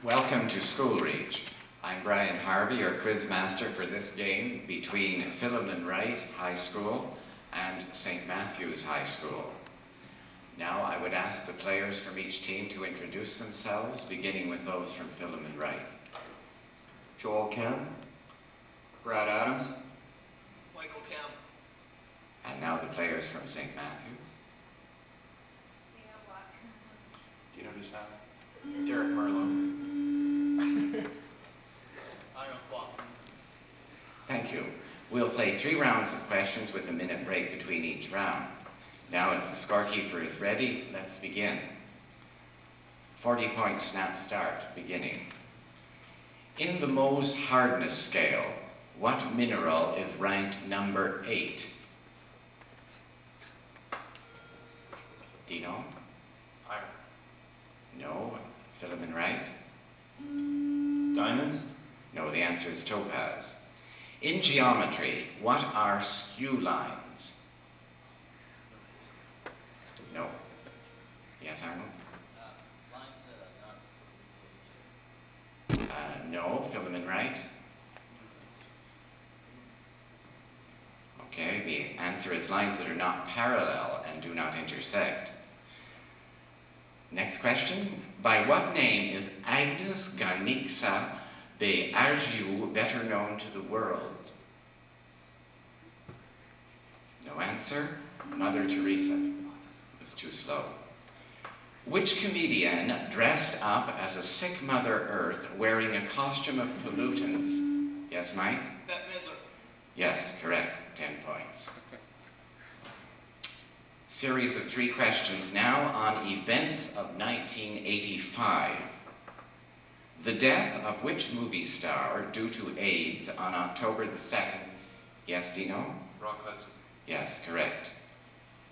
Welcome to School Reach. I'm Brian Harvey, your quiz master for this game between Philemon Wright High School and St. Matthew's High School. Now I would ask the players from each team to introduce themselves, beginning with those from Philemon Wright. Joel Kemp, Brad Adams, Michael Kemp. And now the players from St. Matthew's. Dino DeSalle, Derek Marlowe. Thank you. We'll play 3 rounds of questions with a minute break between each round. Now, if the scorekeeper is ready, let's begin. 40-point snap start, beginning. In the Mohs hardness scale, what mineral is ranked number 8? Dino? Iron, No. Philemon Wright? Diamonds, No, the answer is topaz. In geometry, what are skew lines? No. Yes, Arnold? No. Philemon Wright? Okay, the answer is lines that are not parallel and do not intersect. Next question. By what name is Agnes Garnixa be Argiu better known to the world? No answer. Mother Teresa. It was too slow. Which comedian dressed up as a sick Mother Earth wearing a costume of pollutants? Yes, Mike? Bette Midler. Yes, correct. 10 points. Series of 3 questions now on events of 1985. The death of which movie star due to AIDS on October the 2nd? Yes, Dino? Rock Hudson, Yes, correct.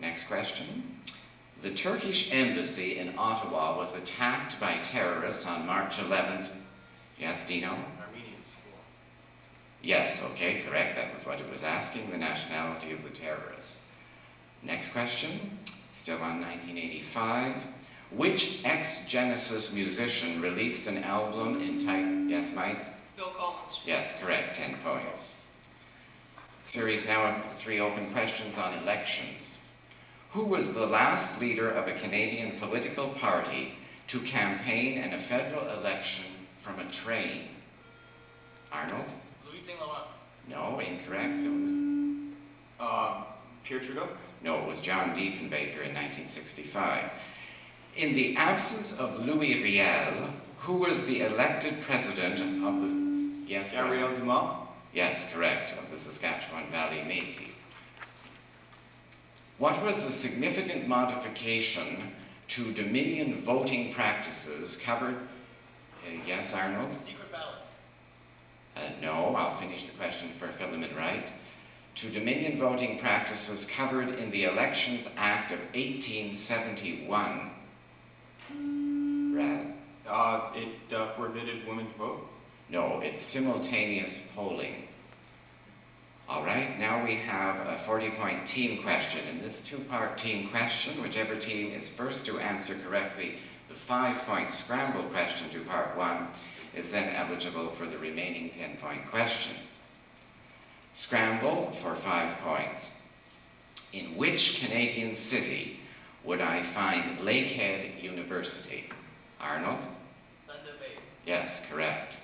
Next question. The Turkish embassy in Ottawa was attacked by terrorists on March 11th. Yes, Dino? Armenians, Yes, okay, correct. That was what it was asking, the nationality of the terrorists. Next question, still on 1985. Which ex-Genesis musician released an album entitled... Yes, Mike? Phil Collins. Yes, correct, 10 points. Series now of 3 open questions on elections. Who was the last leader of a Canadian political party to campaign in a federal election from a train? Arnold? Louis St. Laurent. No, incorrect. Philemon? Pierre Trudeau, No, it was John Diefenbaker in 1965. In the absence of Louis Riel, who was the elected president of the... Yes, Gabriel Dumas, Yes, correct, of the Saskatchewan Valley Métis. What was the significant modification to Dominion voting practices covered... yes, Arnold? Secret ballot. No, I'll finish the question for Philemon Wright. To Dominion voting practices covered in the Elections Act of 1871. Brad? it forbidden women to vote. No, it's simultaneous polling. All right, now we have a 40-point team question. In this 2-part team question, whichever team is first to answer correctly the 5-point scramble question to part 1 is then eligible for the remaining 10-point questions. Scramble for 5 points. In which Canadian city would I find Lakehead University? Arnold? Thunder Bay. Yes, correct.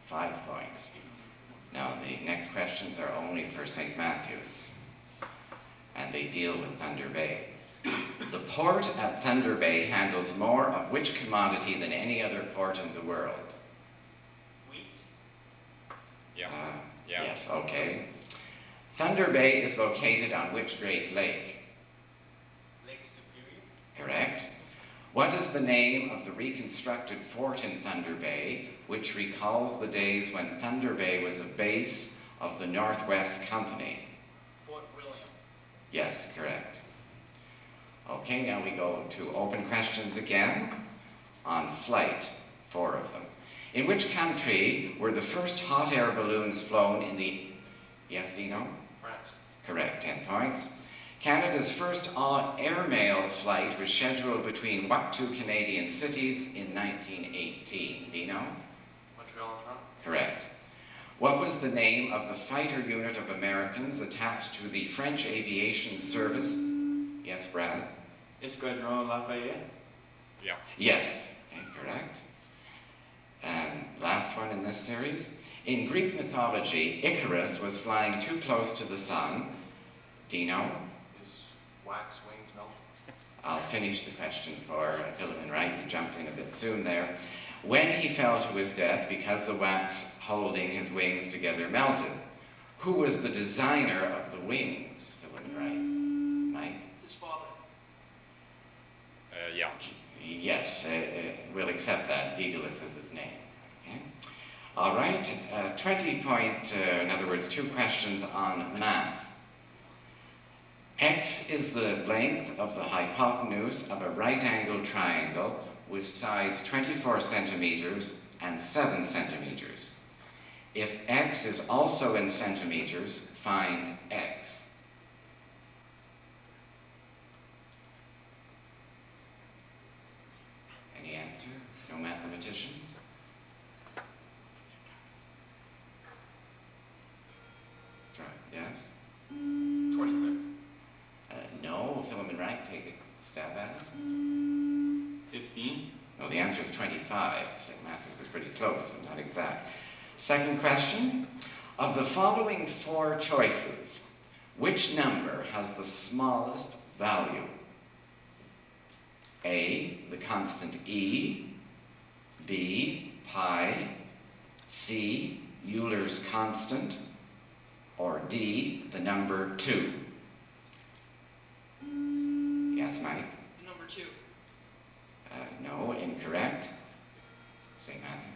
5 points. Now the next questions are only for St. Matthew's, and they deal with Thunder Bay. The port at Thunder Bay handles more of which commodity than any other port in the world? Wheat. Yes, okay. Thunder Bay is located on which Great Lake? Lake Superior. Correct. What is the name of the reconstructed fort in Thunder Bay, which recalls the days when Thunder Bay was a base of the Northwest Company? Fort William. Yes, correct. Okay, now we go to open questions again on flight, 4 of them. In which country were the first hot air balloons flown in the... Yes, Dino? France, Correct, 10 points. Canada's first airmail flight was scheduled between what two Canadian cities in 1918? Dino? Montreal and Toronto. Correct. What was the name of the fighter unit of Americans attached to the French aviation service? Yes, Brad? Escadron Lafayette. Yeah. Yes, okay, correct. And last one in this series. In Greek mythology, Icarus was flying too close to the sun. Dino? His wax wings melt. I'll finish the question for Philemon Wright. You jumped in a bit soon there. When he fell to his death because the wax holding his wings together melted, who was the designer of the wings? Philemon Wright. Mike? His father. Yeah. Yes, we'll accept that. Daedalus is his name. Okay. All right, 20 point, in other words, 2 questions on math. X is the length of the hypotenuse of a right-angled triangle with sides 24 centimeters and 7 centimeters. If X is also in centimeters, find X. Any answer? No mathematicians? Try, yes? 26. No, Philemon Wright, take a stab at it. 15. No, the answer is 25. St. Matthew's is pretty close, but not exact. Second question. Of the following 4 choices, which number has the smallest value? A, the constant e, B, pi, C, Euler's constant, or D, the number 2? Yes, Mike? The number 2. No, incorrect. St. Matthew?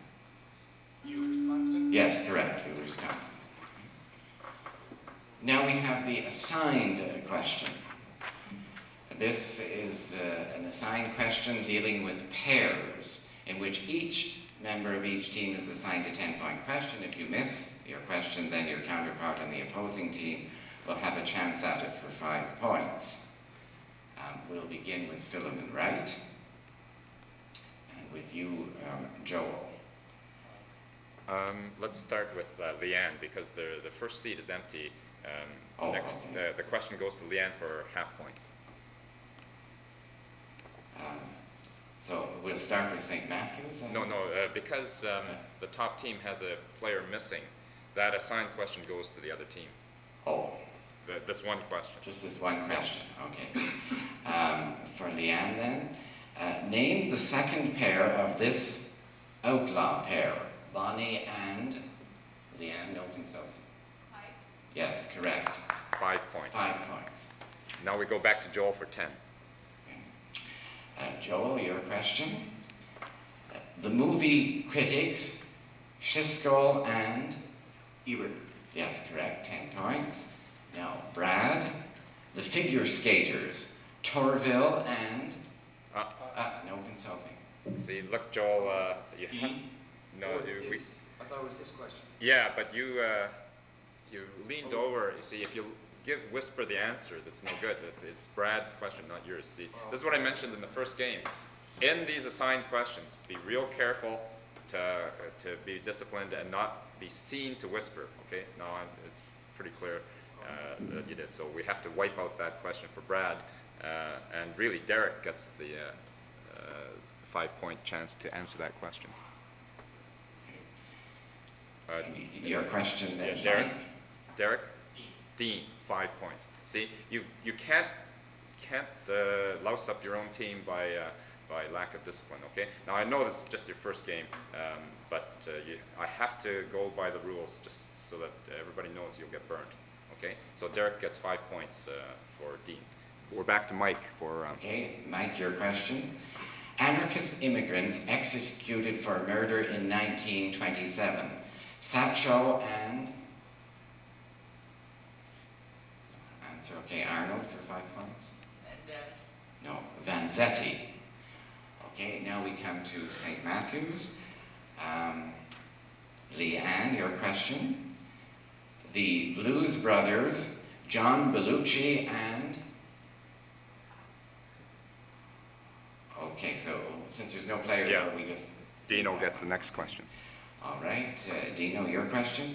Euler's constant. Yes, correct, Euler's constant. Now we have the assigned question. This is an assigned question dealing with pairs, in which each member of each team is assigned a 10-point question. If you miss your question, then your counterpart on the opposing team will have a chance at it for 5 points. We'll begin with Philemon Wright, and with you, Joel. Let's start with Leanne, because the first seat is empty. Okay. The question goes to Leanne for half points. So we'll start with St. Matthew's then? No, because the top team has a player missing, that assigned question goes to the other team. Oh, This one question. just this one question, okay. For Leanne then, name the second pair of this outlaw pair. Bonnie and Leanne, no consulting. Yes, correct. 5 points. 5 points. Now we go back to Joel for 10. Joel, your question. The movie critics, Schiskol and Ebert. yes, correct, 10 points. Now, Brad, the figure skaters, Torville and no consulting. See, look, Joel, you have... Dean. No, I thought it was his question. yeah, but you leaned over. You see, if you whisper the answer, that's no good. It's Brad's question, not yours. See, this is what I mentioned in the first game. In these assigned questions, be real careful to be disciplined and not be seen to whisper. Okay? No, it's pretty clear that you did. So we have to wipe out that question for Brad, and really Derek gets the 5-point chance to answer that question. Your question then, Derek. Mike? Derek. Dean, 5 points. See, you can't louse up your own team by lack of discipline. Okay. Now I know this is just your first game, but I have to go by the rules just so that everybody knows you'll get burned. Okay. So Derek gets 5 points for Dean. We're back to Mike for. Okay, Mike, your question. Anarchist immigrants executed for murder in 1927. Satcho and answer. Okay, Arnold for 5 points. And Dennis. No, Vanzetti. Okay, now we come to St. Matthew's. Leanne, your question. The Blues Brothers, John Belushi and Okay, so since there's no player Yeah. there, we just... Dino gets the next question. All right, Dino, your question?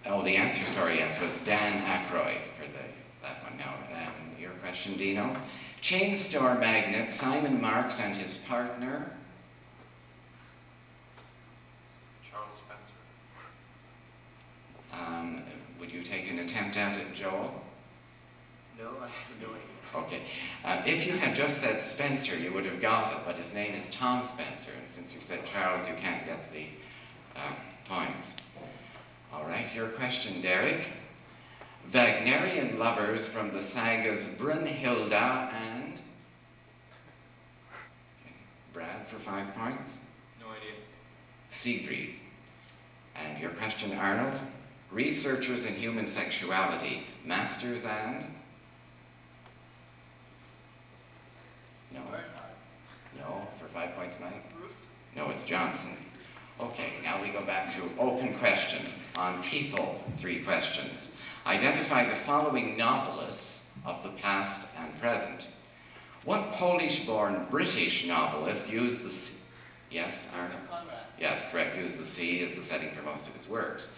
Oh, the answer, sorry, yes, was Dan Aykroyd for that one. Now, your question, Dino. Chain store magnate Simon Marks and his partner... Charles Spencer. Would you take an attempt at it, Joel? No, I have no idea. Okay. If you had just said Spencer, you would have got it, but his name is Tom Spencer, and since you said Charles, you can't get the points. All right, your question, Derek. Wagnerian lovers from the sagas Brunhilda and... Okay. Brad for 5 points. No idea. Sigrid. And your question, Arnold. Researchers in human sexuality, Masters and... No. No, for 5 points, Mike. Ruth? No, it's Johnson. Okay, now we go back to open questions. On people, 3 questions. Identify the following novelists of the past and present. What Polish-born British novelist used the sea? Yes, Arnold? Conrad. Yes, correct. Used the sea as the setting for most of his works.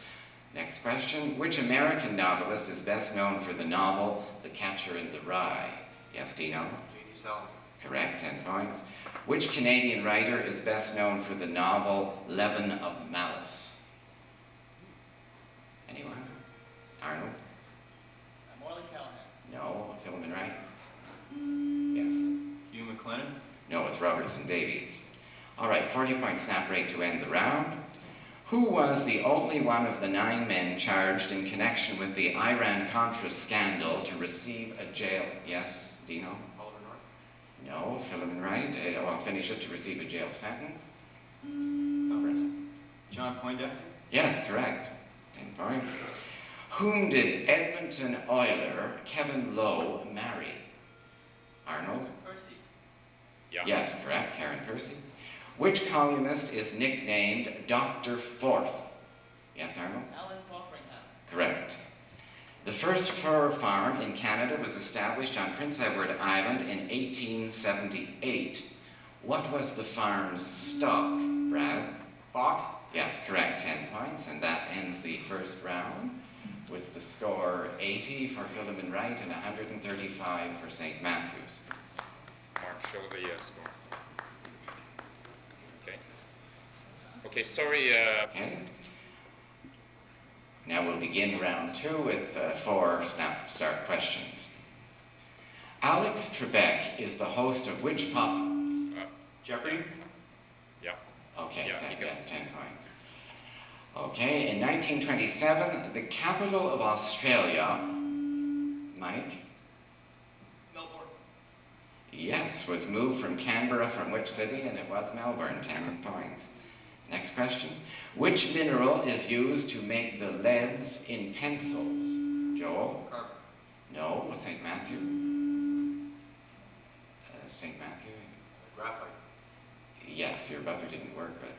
Next question. Which American novelist is best known for the novel The Catcher in the Rye? Yes, Dino? J.D. Salinger. Correct, 10 points. Which Canadian writer is best known for the novel Leaven of Malice? Anyone? Arnold? Morley Callahan. No. Philemon Wright? Yes. Hugh McLennan. No, it's Robertson Davies. All right, 40-point snap rate to end the round. Who was the only one of the 9 men charged in connection with the Iran-Contra scandal to receive a jail? Yes, Dino? Oliver North. No, Philemon Wright. Well, finish it to receive a jail sentence. John Poindexter. Yes, correct. 10 points. Whom did Edmonton Oiler Kevin Lowe marry? Arnold? Percy. Yeah. Yes, correct. Karen Percy. Which columnist is nicknamed Dr. Forth? Yes, Arnold? Alan Fotheringham. Correct. The first fur farm in Canada was established on Prince Edward Island in 1878. What was the farm's stock, Brad? Fox. Yes, correct. 10 points. And that ends the first round with the score 80 for Philemon Wright and 135 for St. Matthews. Mark, show the score. Okay. Okay, sorry. Okay. Now we'll begin round 2 with 4 snap start questions. Alex Trebek is the host of which pop... Jeopardy. Yeah. Okay, Yeah, yes, 10 points. Okay, in 1927, the capital of Australia, Mike? Melbourne. Yes, was moved from Canberra from which city? And it was Melbourne, 10 points. Next question. Which mineral is used to make the leads in pencils? Joel? Carbon. No, St. Matthew? St. Matthew? Graphite. Yes, your buzzer didn't work, but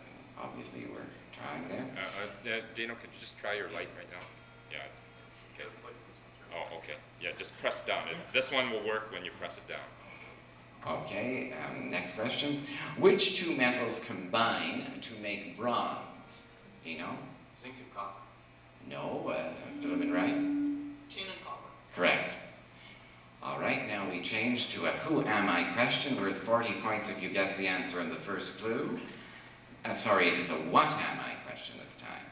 obviously you were trying there. Dino, could you just try your light right now? Yeah. It's okay. Oh, okay. Yeah, just press down. This one will work when you press it down. Okay, next question. Which 2 metals combine to make bronze? Do you know? Zinc and copper. No, Philemon Wright? Tin and copper. Correct. All right, now we change to a who am I question worth 40 points if you guess the answer in the first clue. Sorry, it is a what am I question this time.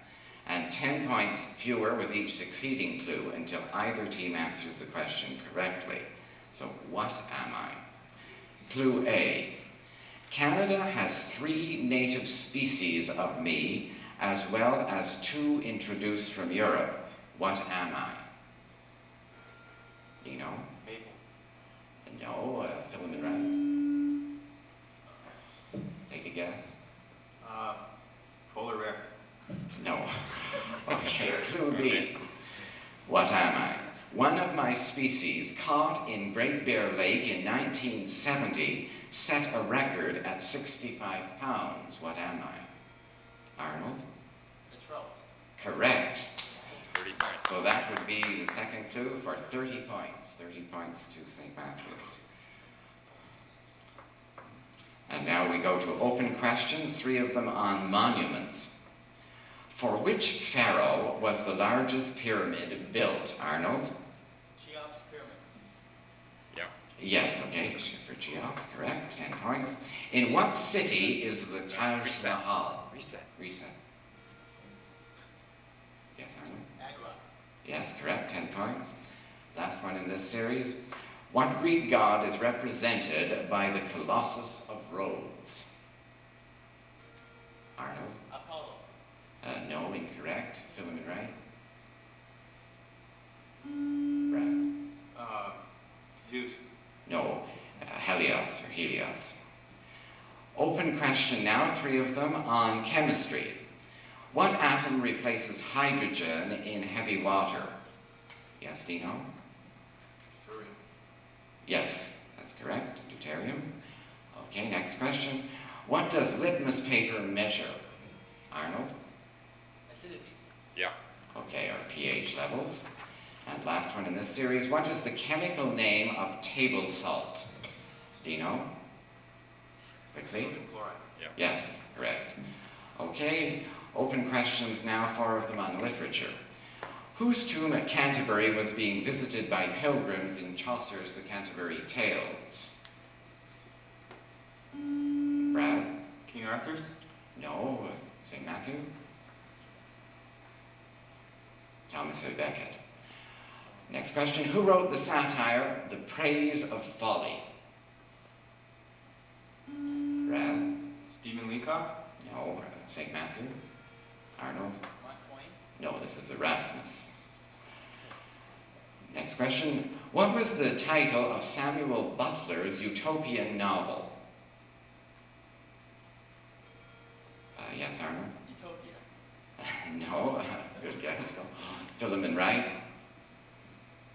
And 10 points fewer with each succeeding clue until either team answers the question correctly. So what am I? Clue A. Canada has 3 native species of me, as well as 2 introduced from Europe. What am I? Do you know? Maple. No, Philemon Wright. Take a guess. Polar bear. No. Okay, clue B. What am I? One of my species, caught in Great Bear Lake in 1970, set a record at 65 pounds. What am I? Arnold? The trout. Correct. 30 points. So that would be the second clue for 30 points. 30 points to St. Matthews. And now we go to open questions, 3 of them on monuments. For which pharaoh was the largest pyramid built, Arnold? Cheops Pyramid. Yeah. Yes, okay, for Cheops, correct, 10 points. In what city is the Taj Reset. Mahal? Reset. Reset. Yes, Arnold? Agra. Yes, correct, 10 points. Last one in this series. What Greek god is represented by the Colossus of Rhodes? Arnold? Apollo. No, incorrect. Philemon Wright? Brad? Zeus. No, Helios or Helios. Open question now, 3 of them on chemistry. What atom replaces hydrogen in heavy water? Yes, Dino? Thurium. Yes, that's correct. Deuterium. Okay, next question. What does litmus paper measure? Arnold? Acidity. Yeah. Okay, our pH levels. And last one in this series. What is the chemical name of table salt? Dino? Quickly. Sodium chloride. Yeah. Yes, correct. Okay, open questions now, 4 of them on literature. Whose tomb at Canterbury was being visited by pilgrims in Chaucer's The Canterbury Tales? Brad? King Arthur's. No. St. Matthew? Thomas A. Becket. Next question. Who wrote the satire, The Praise of Folly? Brad? Stephen Leacock. No. St. Matthew? Arnold? Mark Twain. No, this is Erasmus. Next question. What was the title of Samuel Butler's utopian novel? Yes, Arnold? Utopia. No, good guess though. Philemon Wright?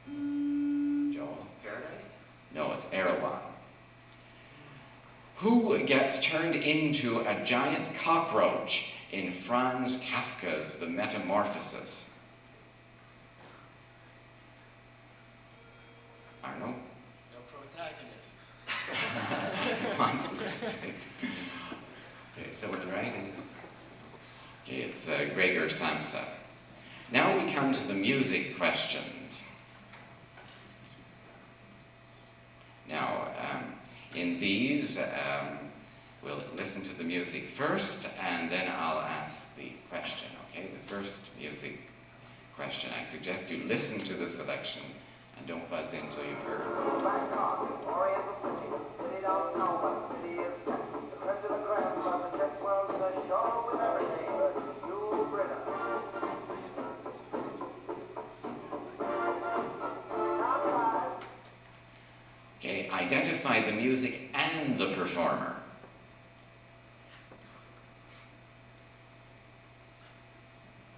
Joel? Paradise. No, it's Erewhon. Who gets turned into a giant cockroach in Franz Kafka's The Metamorphosis? Arnold? No protagonist. Wants the specific. Okay, Philemon Wright. Okay, it's Gregor Samsa. Now we come to the music questions. Now, in these, we'll listen to the music first, and then I'll ask the question, okay? The first music question. I suggest you listen to the selection and don't buzz in till you've heard. Okay, identify the music and the performer.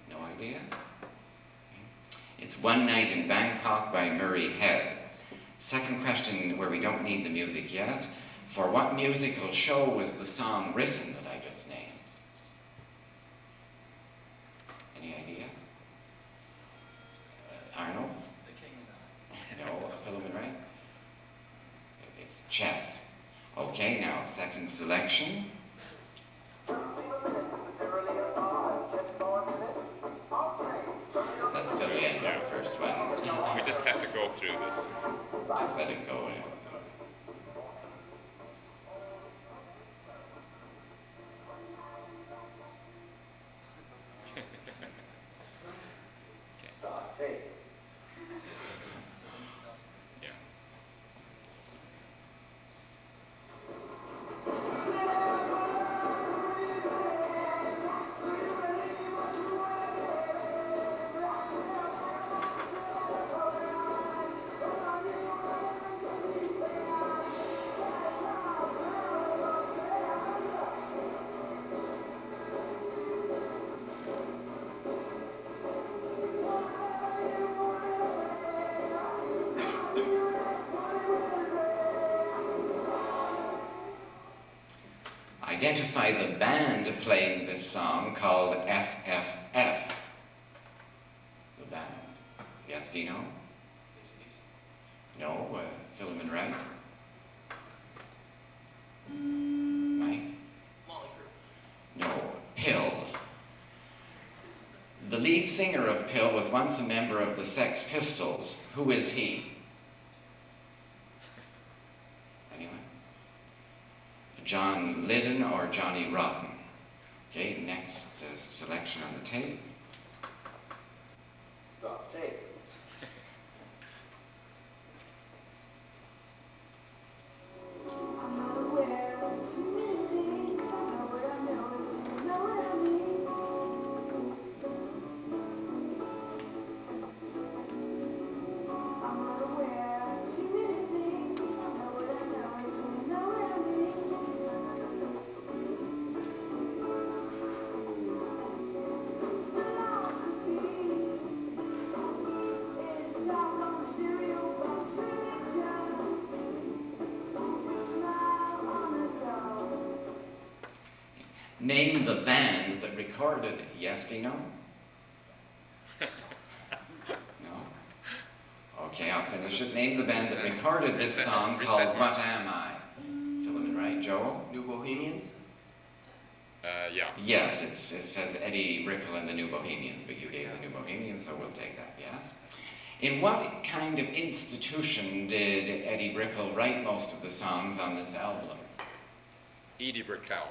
No idea? Okay. It's One Night in Bangkok by Murray Head. Second question, where we don't need the music yet. For what musical show was the song written that I just named? Any idea? Arnold? The King and I. No, Philemon Wright? It's chess. Okay, now second selection. That's still the end of the first one. We just have to go through this. Just let it go. Yeah. Identify the band playing this song called FFF. The band. Yes, Dino? No, Philemon Wright? lead singer of Pill was once a member of the Sex Pistols. Who is he? Anyone? John Lydon or Johnny Rotten? Okay, next selection on the tape. Stop tape. Name the band that recorded it. Yes, Dino? No? Okay, I'll finish it. Name the band that recorded this song called What Am I? Philemon Wright. Joe? New Bohemians? Yeah. Yes, it says Eddie Brickell and the New Bohemians, but you gave the New Bohemians, so we'll take that, yes. In what kind of institution did Eddie Brickell write most of the songs on this album? Edie Brickell.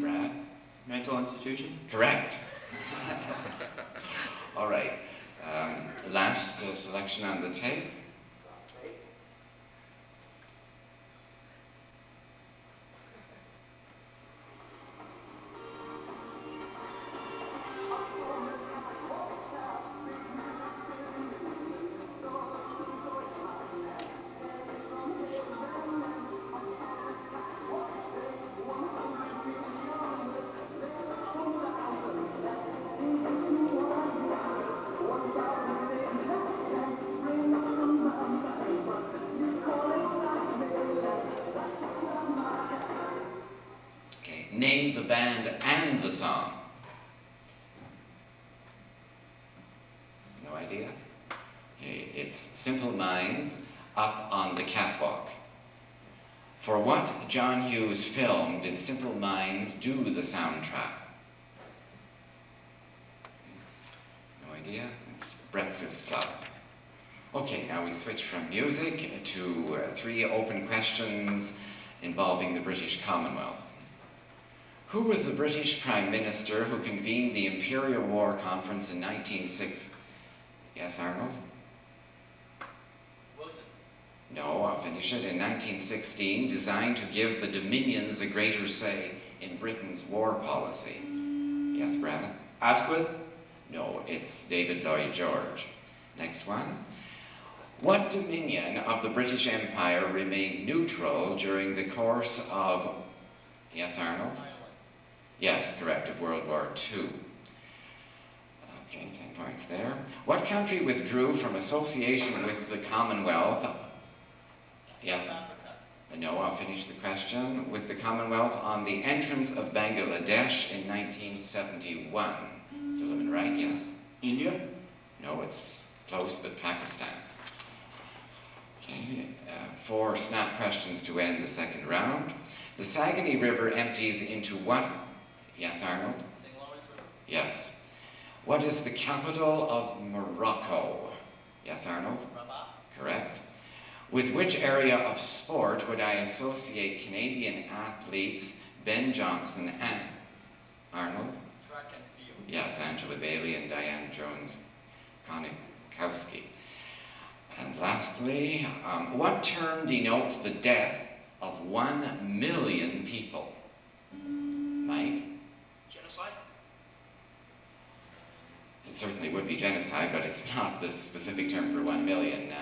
Brad? Mental institution? Correct. All right. Last selection on the tape. Name the band and the song. No idea? Okay, it's Simple Minds, Up on the Catwalk. For what John Hughes film did Simple Minds do the soundtrack? No idea? It's Breakfast Club. Okay, now we switch from music to 3 open questions involving the British Commonwealth. Who was the British Prime Minister who convened the Imperial War Conference in 1960? Yes, Arnold? Wilson. No, I'll finish it. In 1916, designed to give the Dominions a greater say in Britain's war policy. Yes, Brad? Asquith? No, it's David Lloyd George. Next one. What dominion of the British Empire remained neutral during the course of... Yes, Arnold? Ireland. Yes, correct, of World War II. Okay, 10 points there. What country withdrew from association with the Commonwealth? Yes. South Africa. No, I'll finish the question. With the Commonwealth on the entrance of Bangladesh in 1971. Philemon Wright, yes? India? No, it's close, but Pakistan. Okay, 4 snap questions to end the second round. The Saguenay River empties into what? Yes, Arnold? St. Lawrence River. Yes. What is the capital of Morocco? Yes, Arnold? Rabat. Correct. With which area of sport would I associate Canadian athletes Ben Johnson and Arnold? Track and field. Yes, Angela Bailey and Diane Jones-Konikowski. And lastly, what term denotes the death of 1 million people? Mike? Genocide. It certainly would be genocide, but it's not the specific term for 1 million.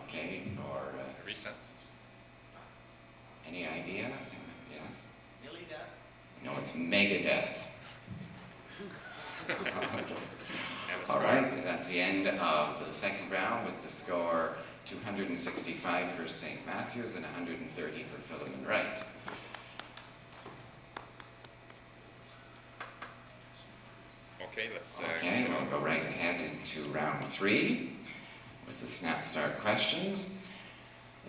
Okay, or Recent. any idea? Yes? Nearly death. No, it's megadeath. Okay. And a All score. right, that's the end of the second round with the score 265 for St. Matthews and 130 for Philemon Wright. Okay, let's... Okay, we'll go right ahead into round 3 with the snap start questions.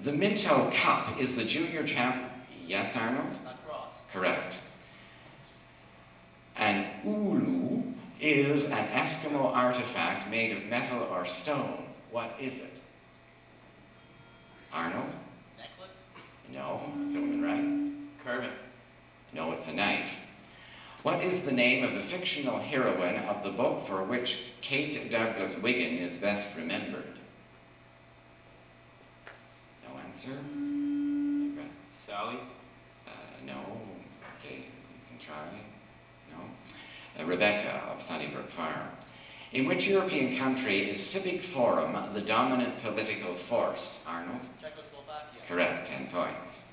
The Minto Cup is the junior champ... Yes, Arnold? Across. Correct. An ulu is an Eskimo artifact made of metal or stone. What is it? Arnold? Necklace. No. Philemon Wright? Carving. No, it's a knife. What is the name of the fictional heroine of the book for which Kate Douglas Wiggin is best remembered? No answer? Sally. No. Okay, you can try. No. Rebecca of Sunnybrook Farm. In which European country is Civic Forum the dominant political force? Arnold? Czechoslovakia. Correct, 10 points.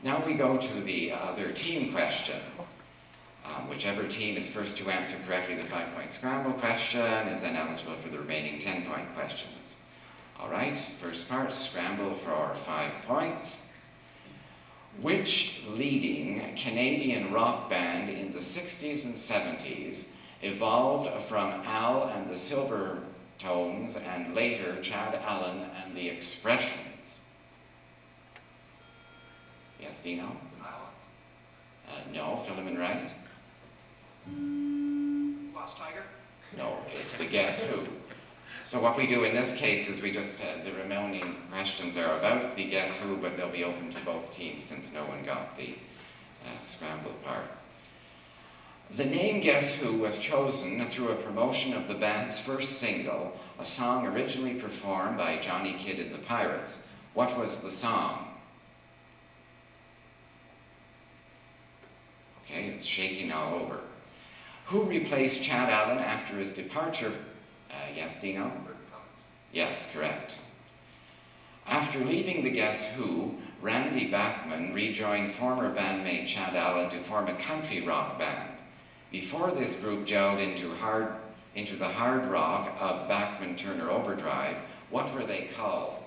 Now we go to the other team question. Whichever team is first to answer correctly the 5-point scramble question is then eligible for the remaining 10-point questions. All right, first part, scramble for 5 points. Which leading Canadian rock band in the 60s and 70s evolved from Al and the Silvertones and later Chad Allen and the Expressions? Yes, Dino? The Nylons. No. Philemon Wright? Lost Tiger. No, it's the Guess Who. So what we do in this case is we just, the remaining questions are about the Guess Who, but they'll be open to both teams since no one got the scramble part. The name Guess Who was chosen through a promotion of the band's first single, a song originally performed by Johnny Kidd and the Pirates. What was the song? Okay, it's Shaking All Over. Who replaced Chad Allen after his departure? Yes, Dino? Yes, correct. After leaving the Guess Who, Randy Bachman rejoined former bandmate Chad Allen to form a country rock band. Before this group gelled into the hard rock of Bachman Turner Overdrive, what were they called?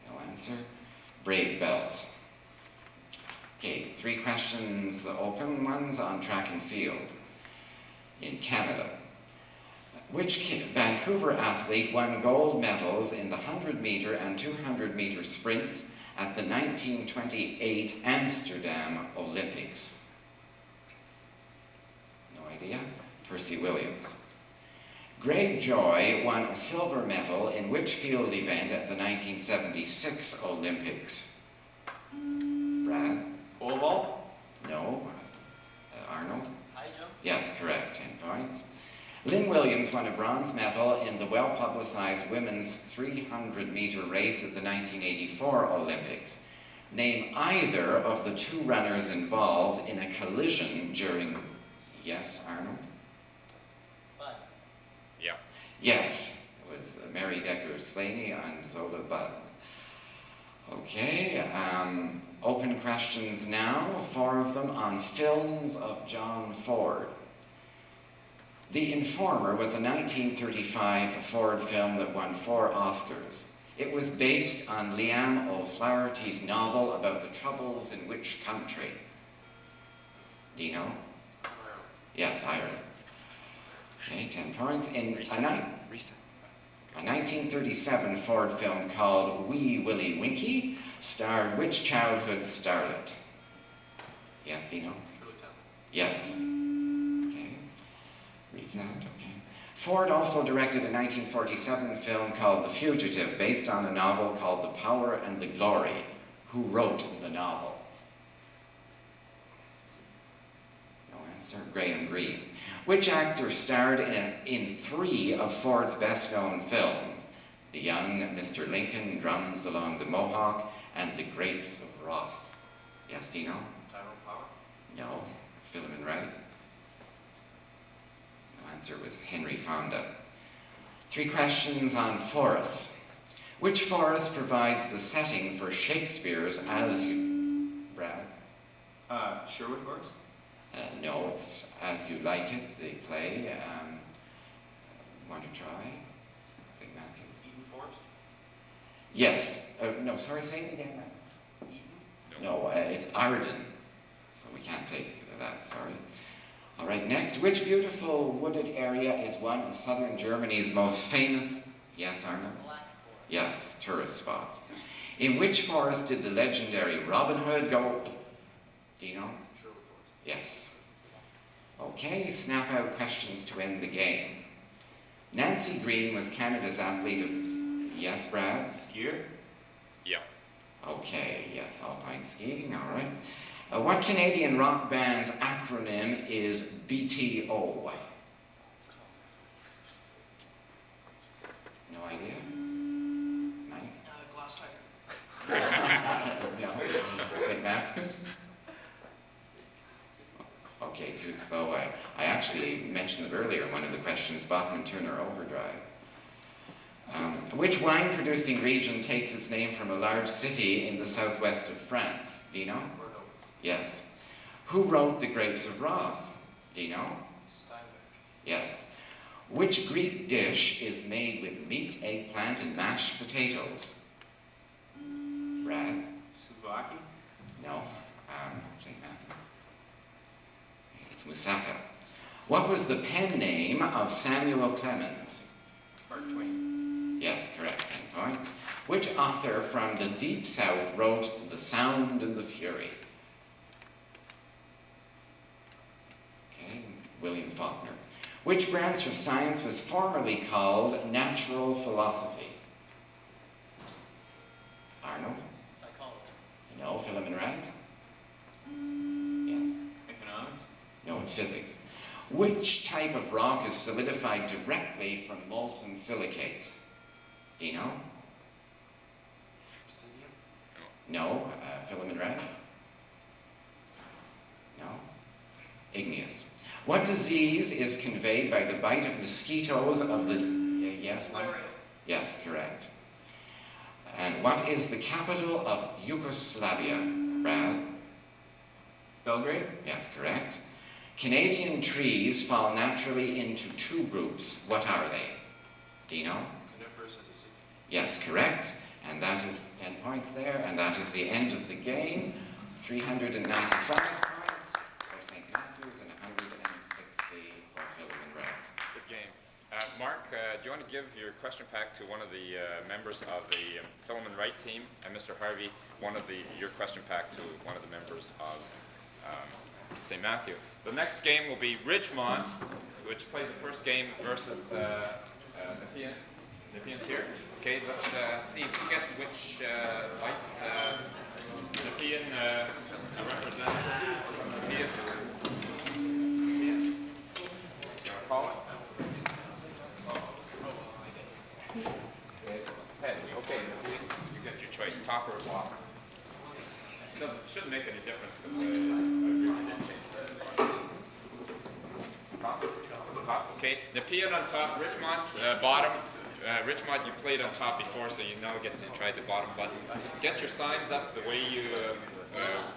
No answer. Brave Belt. Okay, 3 questions, open ones on track and field in Canada. Which Vancouver athlete won gold medals in the 100-meter and 200-meter sprints at the 1928 Amsterdam Olympics? No idea. Percy Williams. Greg Joy won a silver medal in which field event at the 1976 Olympics? Brad? Pole vault. No. Arnold? High jump. Yes, correct, 10 points. Lynn Williams won a bronze medal in the well-publicized women's 300-meter race at the 1984 Olympics. Name either of the 2 runners involved in a collision during... Yes, Arnold? Bud. Yeah. Yes, it was Mary Decker Slaney and Zola Budd. Okay, open questions now, 4 of them on films of John Ford. The Informer was a 1935 Ford film that won 4 Oscars. It was based on Liam O'Flaherty's novel about the troubles in which country? Dino? Yes, Ireland. Okay, 10 points. In Reset. a 1937 Ford film called Wee Willie Winkie starred which childhood starlet? Yes, Dino? Shirley Temple. Yes. Okay. Reset, okay. Ford also directed a 1947 film called The Fugitive, based on a novel called The Power and the Glory. Who wrote the novel? No answer. Graham Greene. Which actor starred in 3 of Ford's best-known films? The Young Mr. Lincoln, Drums Along the Mohawk, and The Grapes of Wrath? Yes, Dino? Tyrone Power. No. Philemon Wright? No answer was Henry Fonda. 3 questions on forests. Which forest provides the setting for Shakespeare's As You... Brad? Sherwood Forest. No, it's As You Like It, the play. Want to try? St. Matthews? Eden Forest. Yes. No, sorry, say it again. Eden. No, it's Arden. So we can't take that, sorry. All right, next. Which beautiful wooded area is one of southern Germany's most famous... Yes, Arnold? Black Forest. Yes, tourist spots. In which forest did the legendary Robin Hood go? Do you know? Sherwood Forest. Yes. Okay, snap out questions to end the game. Nancy Green was Canada's athlete of... Yes, Brad? Skier? Yeah. Okay, yes, alpine skiing, all right. What Canadian rock band's acronym is BTO? No idea? Mike? Glass Tiger. No. St. Matthews? Okay, too slow. I actually mentioned it earlier in one of the questions, Bachman Turner Overdrive. Which wine-producing region takes its name from a large city in the southwest of France? Do you know? Bordeaux. Yes. Who wrote The Grapes of Wrath? Do you know? Steinbeck. Yes. Which Greek dish is made with meat, eggplant, and mashed potatoes? Brad? Souvlaki? No. St. Matthew. It's moussaka. What was the pen name of Samuel Clemens? Mark Twain. Yes, correct. 10 points. Which author from the Deep South wrote The Sound and the Fury? Okay, William Faulkner. Which branch of science was formerly called natural philosophy? Arnold? Psychology. No. Philemon Wright? Yes. Economics? No, it's physics. Which type of rock is solidified directly from molten silicates? Do you know? Obsidian. No. Philemon Wright? No. Igneous. What disease is conveyed by the bite of mosquitoes of the... Yes, Mike? Malaria. Yes, correct. And what is the capital of Yugoslavia? Brad? Belgrade? Yes, correct. Canadian trees fall naturally into two groups. What are they? Do you know? Coniferous and deciduous. Yes, correct. And that is 10 points there. And that is the end of the game. 395 points for St. Matthews and 160 for Philemon Wright. Good game. Mark, do you want to give your question pack to one of the members of the Philemon Wright team, and Mr. Harvey, your question pack to one of the members of St. Matthew. The next game will be Ridgemont, which plays the first game versus Nepean. Nepean's here. Okay, let's see who gets which lights. Nepean representative. Nepean. You want to call it? Heads. Okay, Nepean, you get your choice, top or bottom. Shouldn't make any difference because top. Okay, Nepean on top, Ridgemont bottom. Ridgemont, you played on top before, so you now get to try the bottom buttons. Get your signs up the way you